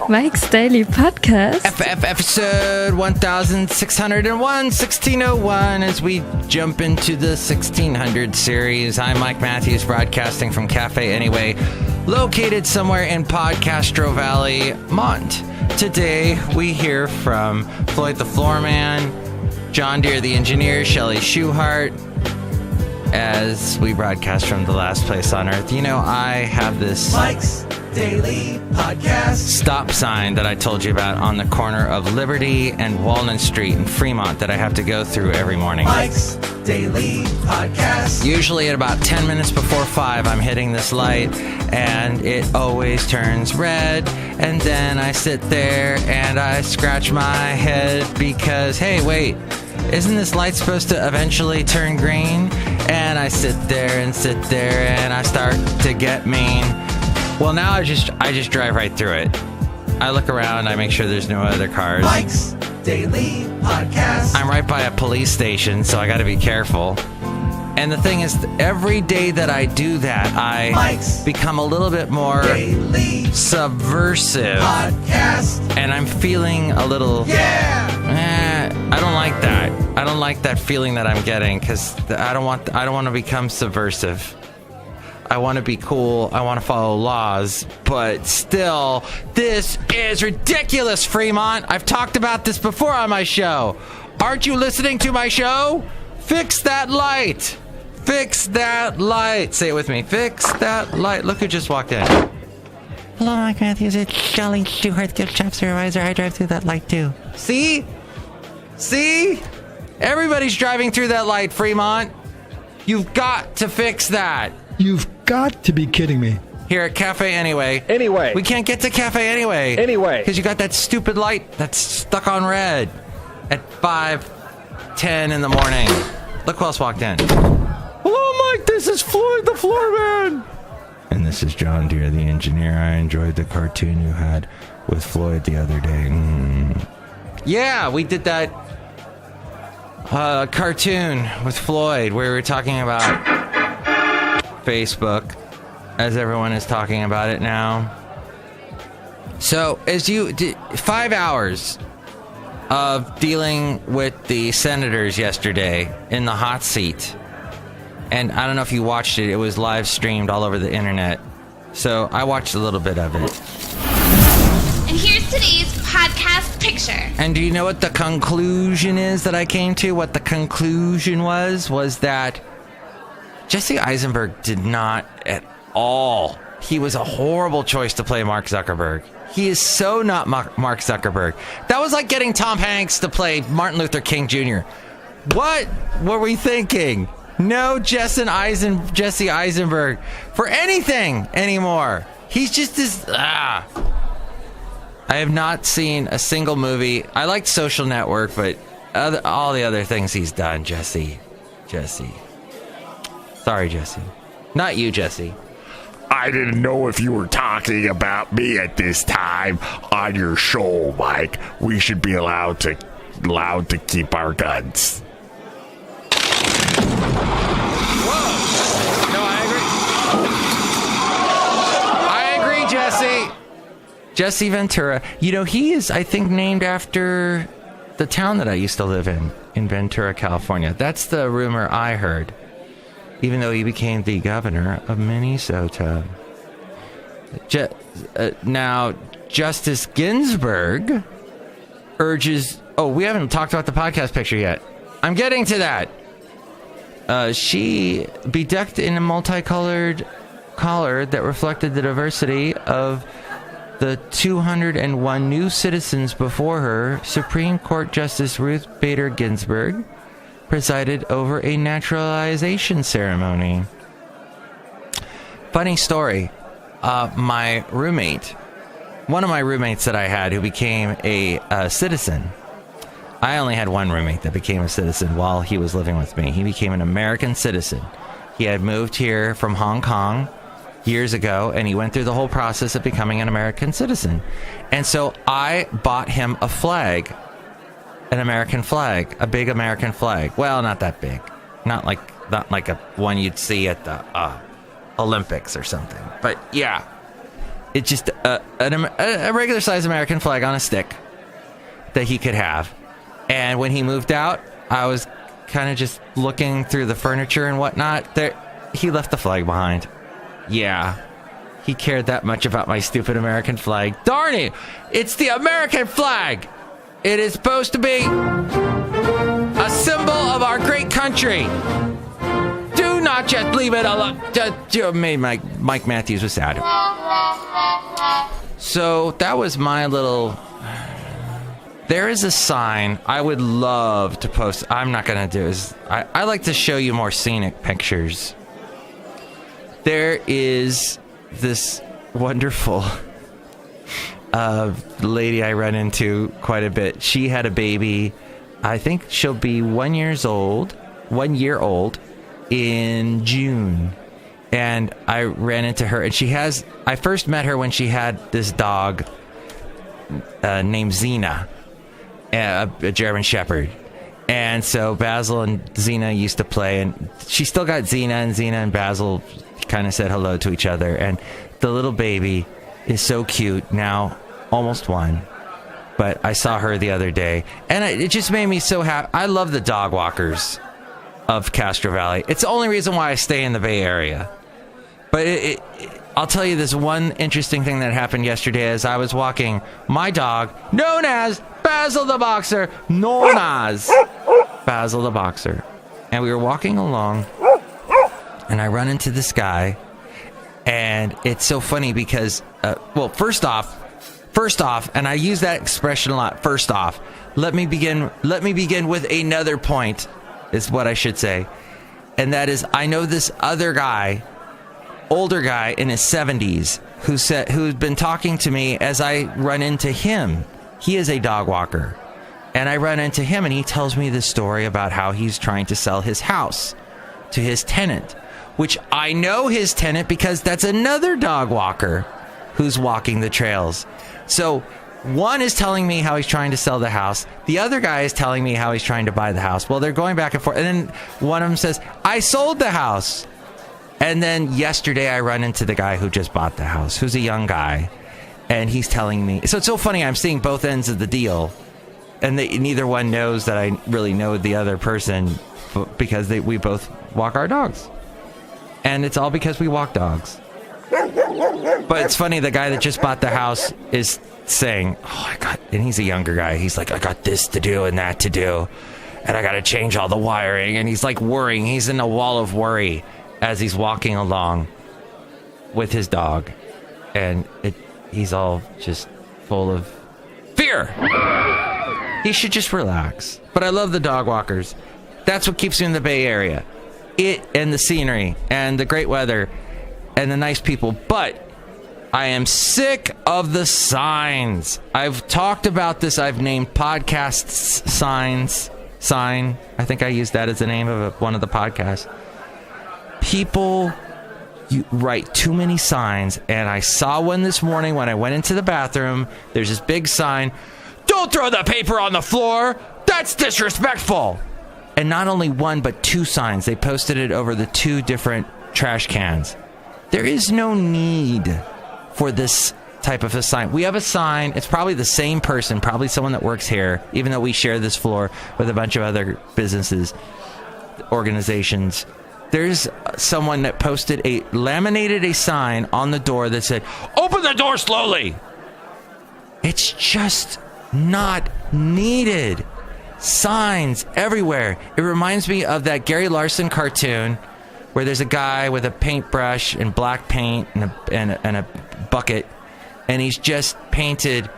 Mike's Daily Podcast. Episode 1601, 1601, as we jump into the 1600 series. I'm Mike Matthews, broadcasting from Café Anyway, located somewhere in Podcastro Valley, Mont. Today, we hear from Floyd the Floorman, John Deere the Engineer, Shelley Schuhart, as we broadcast from the last place on earth. You know, I have this Mike's Daily Podcast stop sign that I told you about on the corner of Liberty and Walnut Street in Fremont that I have to go through every morning. Mike's Daily Podcast. Usually at about 10 minutes before 5, I'm hitting this light, and it always turns red. And then I sit there and I scratch my head because, hey, wait, isn't this light supposed to eventually turn green? And I sit there and I start to get mean. Well, now I just drive right through it. I look around, I make sure there's no other cars. Mike's Daily Podcast. I'm right by a police station, so I got to be careful. And the thing is, every day that I do that, I Mike's become a little bit more Daily subversive. Podcast. And I'm feeling a little... I don't like that. I don't like that feeling that I'm getting, because I don't want to become subversive. I want to be cool. I want to follow laws. But still, this is ridiculous, Fremont. I've talked about this before on my show. Aren't you listening to my show? Fix that light. Fix that light. Say it with me. Fix that light. Look who just walked in. Hello, Mike Matthews. It's Shelley Schuhart, gift shop supervisor. I drive through that light too. See? Everybody's driving through that light, Fremont. You've got to fix that. You've got to be kidding me. Here at Café Anyway. Anyway. We can't get to Café Anyway. Anyway. Because you got that stupid light that's stuck on red at 5:10 in the morning. Look who else walked in. Hello, Mike. This is Floyd the Floorman. And this is John Deere the Engineer. I enjoyed the cartoon you had with Floyd the other day. Yeah, we did that cartoon with Floyd where we were talking about Facebook, as everyone is talking about it now. So, as you did 5 hours of dealing with the senators yesterday in the hot seat, and I don't know if you watched it. It was live streamed all over the internet, so I watched a little bit of it. And here's today's podcast picture. And do you know what the conclusion is that I came to? What the conclusion was that Jesse Eisenberg did not at all. He was a horrible choice to play Mark Zuckerberg. He is so not Mark Zuckerberg. That was like getting Tom Hanks to play Martin Luther King Jr. What were we thinking? No Jesse Eisenberg for anything anymore. He's just this... I have not seen a single movie. I liked Social Network, but all the other things he's done, Jesse. Sorry, Jesse. Not you, Jesse. I didn't know if you were talking about me at this time on your show, Mike. We should be allowed to keep our guns. Whoa! No, I agree, Jesse. Jesse Ventura. You know, he is, I think, named after the town that I used to live in Ventura, California. That's the rumor I heard. Even though he became the governor of Minnesota. Now, Justice Ginsburg urges... Oh, we haven't talked about the podcast picture yet. I'm getting to that. She bedecked in a multicolored collar that reflected the diversity of the 201 new citizens before her. Supreme Court Justice Ruth Bader Ginsburg presided over a naturalization ceremony. Funny story. My roommate, one of my roommates that I had who became a citizen. I only had one roommate that became a citizen while he was living with me. He became an American citizen. He had moved here from Hong Kong years ago, and he went through the whole process of becoming an American citizen. And so I bought him a flag. An American flag, a big American flag. Well, not that big, not like a one you'd see at the Olympics or something. But yeah, it's just a regular size American flag on a stick that he could have. And when he moved out, I was kind of just looking through the furniture and whatnot. He left the flag behind. Yeah, he cared that much about my stupid American flag. Darn it! It's the American flag! It is supposed to be a symbol of our great country. Do not just leave it alone. Mike Matthews was sad. So that was my little... There is a sign I would love to post. I'm not going to do is I like to show you more scenic pictures. There is this wonderful lady I run into quite a bit. She had a baby. I think she'll be 1 year old in June. And I ran into her, and I first met her when she had this dog named Xena. A German Shepherd. And so Basil and Xena used to play, and she still got Xena, and Xena and Basil kind of said hello to each other. And the little baby is so cute now, almost 1. But I saw her the other day, and it just made me so happy. I love the dog walkers of Castro Valley. It's the only reason why I stay in the Bay Area. But I'll tell you this one interesting thing that happened yesterday as I was walking my dog, known as Basil the Boxer, and we were walking along, and I run into this guy, and it's so funny because, first off, and I use that expression a lot. First off, let me begin with another point, is what I should say, and that is I know this other guy, older guy in his 70s, who's been talking to me as I run into him. He is a dog walker, and I run into him, and he tells me this story about how he's trying to sell his house to his tenant, which I know his tenant because that's another dog walker who's walking the trails. So one is telling me how he's trying to sell the house. The other guy is telling me how he's trying to buy the house. Well, they're going back and forth, and then one of them says, I sold the house. And then yesterday I run into the guy who just bought the house, who's a young guy. And he's telling me, so it's so funny, I'm seeing both ends of the deal, and neither one knows that I really know the other person because we both walk our dogs. And it's all because we walk dogs. But it's funny, the guy that just bought the house is saying, and he's a younger guy, he's like, I got this to do and that to do, and I got to change all the wiring, and he's like worrying, he's in a wall of worry as he's walking along with his dog, and he's all just full of fear. He should just relax. But I love the dog walkers. That's what keeps me in the Bay Area. It and the scenery and the great weather and the nice people. But I am sick of the signs. I've talked about this. I've named podcasts sign. I think I used that as the name of one of the podcasts. People... You write too many signs, and I saw one this morning when I went into the bathroom. There's this big sign, don't throw the paper on the floor, that's disrespectful. And not only one, but 2 signs. They posted it over the 2 different trash cans. There is no need for this type of a sign. We have a sign, it's probably the same person, probably someone that works here, even though we share this floor with a bunch of other businesses, organizations. There's someone that laminated a sign on the door that said, open the door slowly. It's just not needed. Signs everywhere. It reminds me of that Gary Larson cartoon where there's a guy with a paintbrush and black paint and a bucket, and he's just painted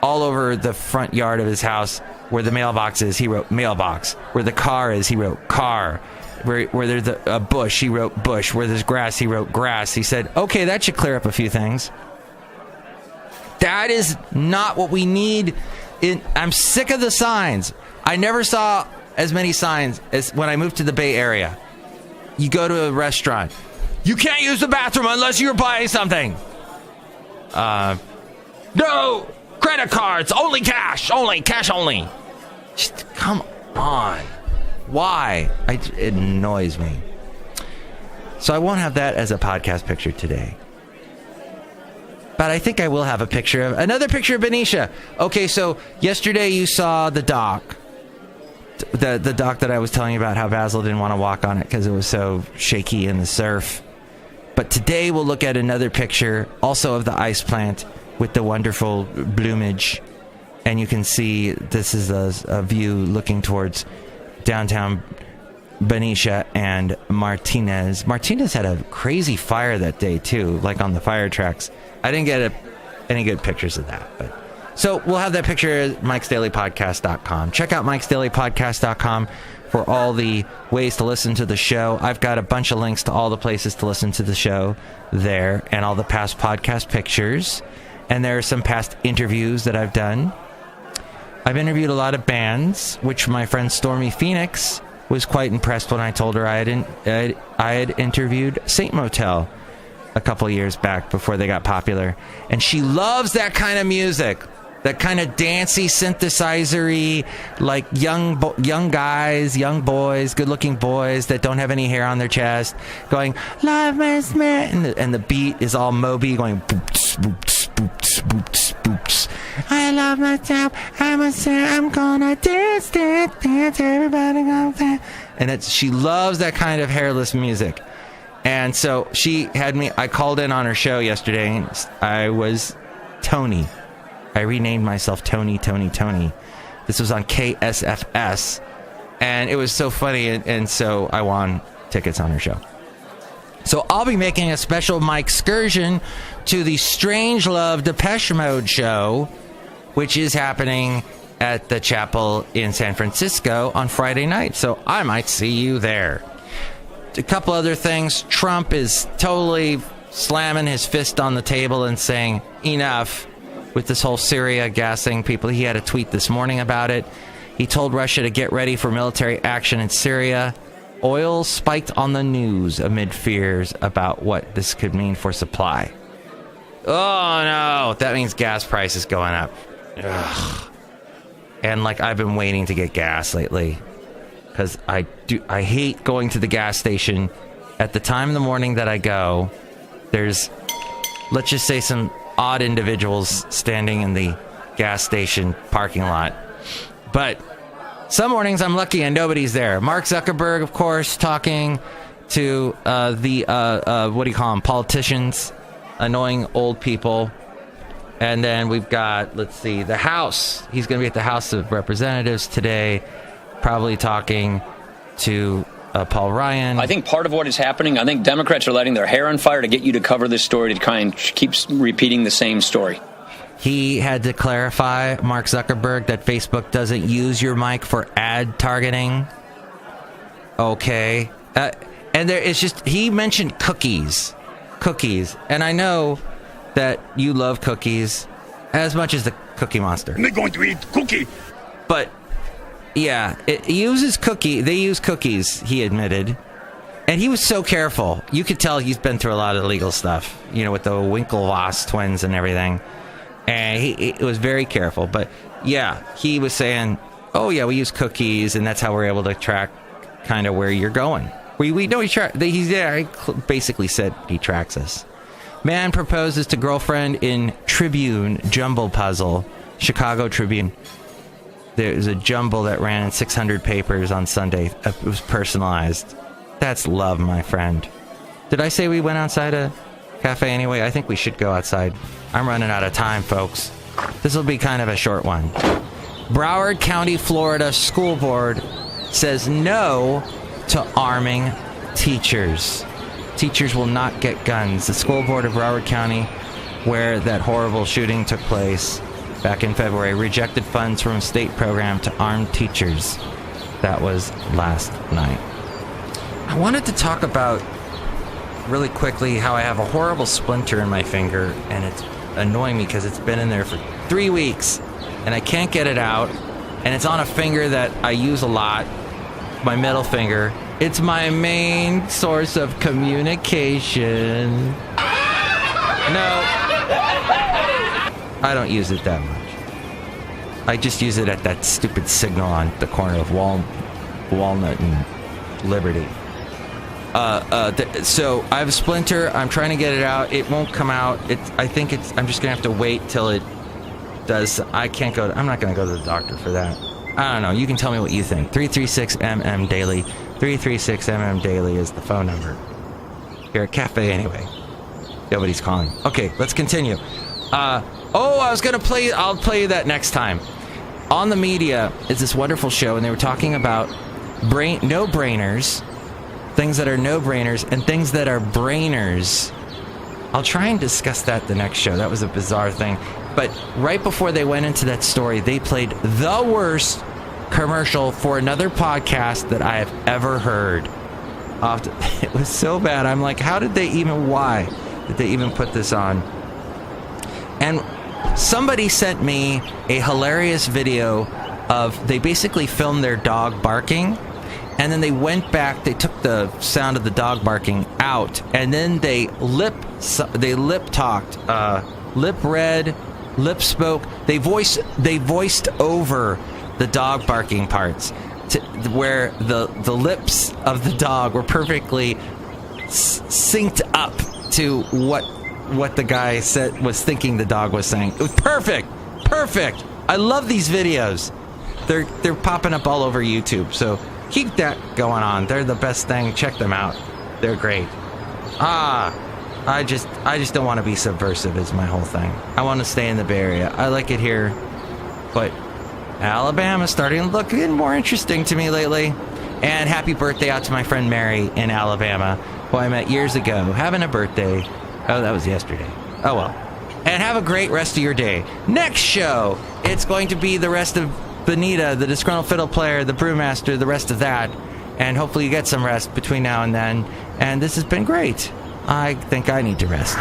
all over the front yard of his house. Where the mailbox is, he wrote mailbox. Where the car is, he wrote car. Where there's a bush, he wrote bush. Where there's grass, he wrote grass. He said, okay, that should clear up a few things. That is not what we need. I'm sick of the signs. I never saw as many signs as when I moved to the Bay Area. You go to a restaurant. You can't use the bathroom unless you're buying something. No credit cards, only cash only. Just, come on. Why? It annoys me. So I won't have that as a podcast picture today. But I think I will have another picture of Benicia. Okay, so yesterday you saw the dock. The dock that I was telling you about, how Basil didn't want to walk on it because it was so shaky in the surf. But today we'll look at another picture, also of the ice plant with the wonderful bloomage. And you can see this is a view looking towards downtown Benicia and Martinez. Martinez had a crazy fire that day, too, like on the fire tracks. I didn't get any good pictures of that, but... So we'll have that picture at mikesdailypodcast.com. Check out mikesdailypodcast.com for all the ways to listen to the show. I've got a bunch of links to all the places to listen to the show there, and all the past podcast pictures. And there are some past interviews that I've done. I've interviewed a lot of bands, which my friend Stormy Phoenix was quite impressed when I told her I had interviewed Saint Motel a couple years back before they got popular. And she loves that kind of music. That kind of dancey, synthesizer-y, like young guys, young boys, good-looking boys that don't have any hair on their chest, going, "Love my man," and the beat is all Moby, going, boots, boots, boots, boots, boots. I love myself. I'm gonna dance, dance, dance. Everybody gonna dance. And she loves that kind of hairless music. And so I called in on her show yesterday, and I was Tony. I renamed myself Tony. This was on KSFS, and it was so funny, and so I won tickets on her show. So I'll be making a special Mike excursion to the Strangelove Depeche Mode show, which is happening at the chapel in San Francisco on Friday night. So I might see you there. A couple other things. Trump is totally slamming his fist on the table and saying, enough. With this whole Syria gassing people. He had a tweet this morning about it. He told Russia to get ready for military action in Syria. Oil spiked on the news amid fears about what this could mean for supply. Oh no, that means gas prices going up. Ugh. And I've been waiting to get gas lately. Because I hate going to the gas station. At the time in the morning that I go, there's, let's just say, some odd individuals standing in the gas station parking lot. But some mornings I'm lucky and nobody's there. Mark Zuckerberg, of course, talking to what do you call them, politicians, annoying old people. And then we've got, let's see, the House. He's going to be at the House of Representatives today, probably talking to Paul Ryan. I think part of what is happening, I think Democrats are lighting their hair on fire to get you to cover this story, to try and keep repeating the same story. He had to clarify, Mark Zuckerberg, that Facebook doesn't use your mic for ad targeting. Okay. And it's just, he mentioned cookies. And I know that you love cookies as much as the Cookie Monster. I'm going to eat cookie. But yeah, they use cookies, he admitted. And he was so careful. You could tell he's been through a lot of illegal stuff, with the Winklevoss twins and everything. And he was very careful. But yeah, he was saying, oh yeah, we use cookies, and that's how we're able to track kind of where you're going. We know he's there. He basically said he tracks us. Man proposes to girlfriend in Tribune jumble puzzle. Chicago Tribune. There's a jumble that ran in 600 papers on Sunday. It was personalized. That's love, my friend. Did I say we went outside a Café Anyway? I think we should go outside. I'm running out of time, folks. This will be kind of a short one. Broward County, Florida School Board says no to arming teachers. Teachers will not get guns. The School Board of Broward County, where that horrible shooting took place back in February, rejected funds from a state program to arm teachers. That was last night. I wanted to talk about, really quickly, how I have a horrible splinter in my finger, and it's annoying me because it's been in there for 3 weeks, and I can't get it out, and it's on a finger that I use a lot, my middle finger. It's my main source of communication. No. I don't use it that much. I just use it at that stupid signal on the corner of Walnut and Liberty. So I have a splinter. I'm trying to get it out. It won't come out. I'm just gonna have to wait till it does. I'm not gonna go to the doctor for that. I don't know. You can tell me what you think. 336MM Daily. 336MM Daily is the phone number here at Café Anyway. Nobody's calling. Okay, let's continue. I was gonna play. I'll play you that next time. On the Media is this wonderful show, and they were talking about no-brainers, things that are no-brainers, and things that are brainers. I'll try and discuss that the next show. That was a bizarre thing. But right before they went into that story, they played the worst commercial for another podcast that I have ever heard. It was so bad. I'm like, why did they even put this on? And somebody sent me a hilarious video of, they basically filmed their dog barking, and then they went back, they took the sound of the dog barking out, and then they lip talked, lip read, lip spoke. They voiced over the dog barking parts where the lips of the dog were perfectly synced up to what the guy was thinking the dog was saying. It was perfect. I love these videos. They're popping up all over YouTube, so keep that going on. They're the best thing. Check them out. They're great. I just don't want to be subversive is my whole thing. I want to stay in the Bay Area. I like it here, but Alabama's starting to look more interesting to me lately. And happy birthday out to my friend Mary in Alabama, who I met years ago, having a birthday. Oh, that was yesterday. Oh, well. And have a great rest of your day. Next show, it's going to be the rest of Benita, the disgruntled fiddle player, the brewmaster, the rest of that. And hopefully you get some rest between now and then. And this has been great. I think I need to rest.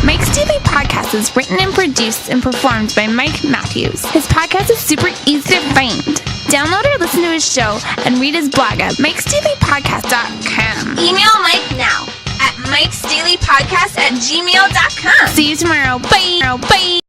Mike's Daily Podcast is written and produced and performed by Mike Matthews. His podcast is super easy to find. Download or listen to his show and read his blog at mikesdailypodcast.com. Email Mike now at mikesdailypodcast@gmail.com. See you tomorrow. Bye.